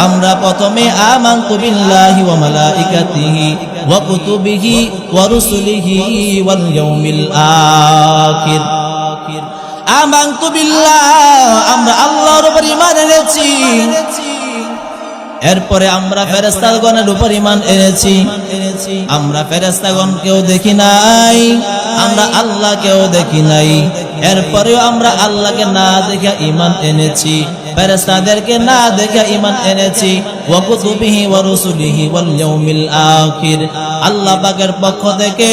আমরা প্রথমে আমানতু বিল্লাহি ওয়া মালাইকাতিহি ওয়া কুতুবিহি ওয়া রুসুলিহি ওয়াল ইয়াউমিল আখির। আমানতু বিল্লাহ, আমরা আল্লাহর উপর ঈমান এনেছি। এরপরে আমরা ফেরেশতাগণের উপর ঈমান এনেছি। আমরা ফেরেশতাগণকেও দেখি নাই, আমরা আল্লাহকেও দেখি নাই। এরপরেও আমরা আল্লাহকে না দেখে ঈমান এনেছি, ফেরেশতাদেরকে না দেখে ঈমান এনেছি। ওয়া কুতুবিহি ওয়া রুসুলিহি ওয়াল ইয়াউমিল আখির, আল্লাহ পাকের পক্ষ থেকে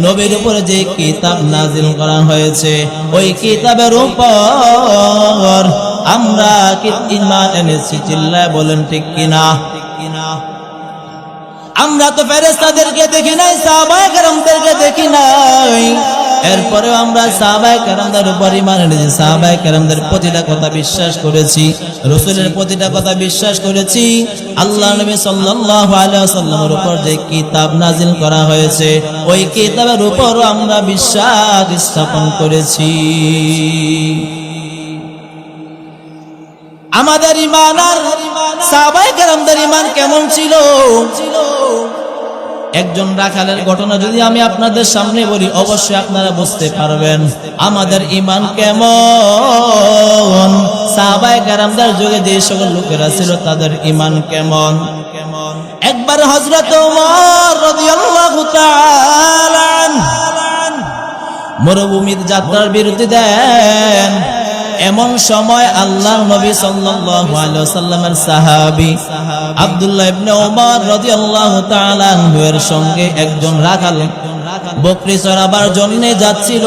নবীর উপরে যে কিতাব নাজিল করা হয়েছে ওই কিতাবের উপর আমরা ঈমান এনেছি। চিল্লায় বলেন ঠিক কিনা? আমরা তো ফেরেশতাদেরকে দেখি নাই, সাহাবায়ে কেরামদেরকে দেখি নাই। এরপরেও আমরা সাহাবায়ে কেরামদের উপর ঈমান এনেছি, সাহাবায়ে কেরামদের প্রতিটা কথা বিশ্বাস করেছি, রাসূলের প্রতিটা কথা বিশ্বাস করেছি। আল্লাহ নবী সাল্লাল্লাহু আলাইহি ওয়াসাল্লামের উপর যে কিতাব নাজিল করা হয়েছে ওই কিতাবের উপরও আমরা বিশ্বাস স্থাপন করেছি। আমাদের ঈমান আর সাহাবায়ে কেরামদের ঈমান কেমন ছিল? একজন রাখালের ঘটনা যদি আমি আপনাদের সামনে বলি অবশ্যই আপনারা বুঝতে পারবেন আমাদের ঈমান কেমন, সাহাবায়ে কেরামদের যুগে যে সকল লোকেরা ছিল তাদের ঈমান কেমন। একবার হযরত ওমর রাদিয়াল্লাহু তাআলা মরুভূমির যাত্রার বিরতি দেন। এমন সময় আল্লাহর নবী সাল্লাল্লাহু আলাইহি ওয়াসাল্লামের সাহাবী আব্দুল্লাহ ইবনে ওমর রাদিয়াল্লাহু তাআলা আনহু এর সঙ্গে একজন রাখাল বকরি চরাবার জন্য যাচ্ছিল।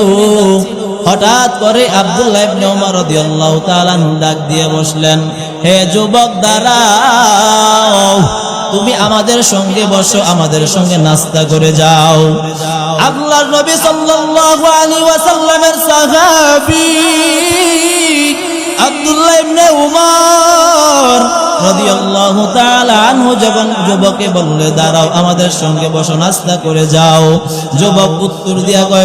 হঠাৎ করে আব্দুল্লাহ ইবনে ওমর রাদিয়াল্লাহু তাআলা ডাক দিয়ে বসলেন, হে যুবক দাঁড়াও, তুমি আমাদের সঙ্গে বসো, আমাদের সঙ্গে নাস্তা করে যাও। আল্লাহর নবী সাল্লাল্লাহু আলাইহি ওয়াসাল্লামের সাহাবী আব্দুল্লাহ ইবনে উমর রাদিয়াল্লাহু তাআলা আনহু যখন যুবককে বললে দাঁড়াও আমাদের সঙ্গে বসো নাস্তা করে যাও, যুবক উত্তর দিয়া কয়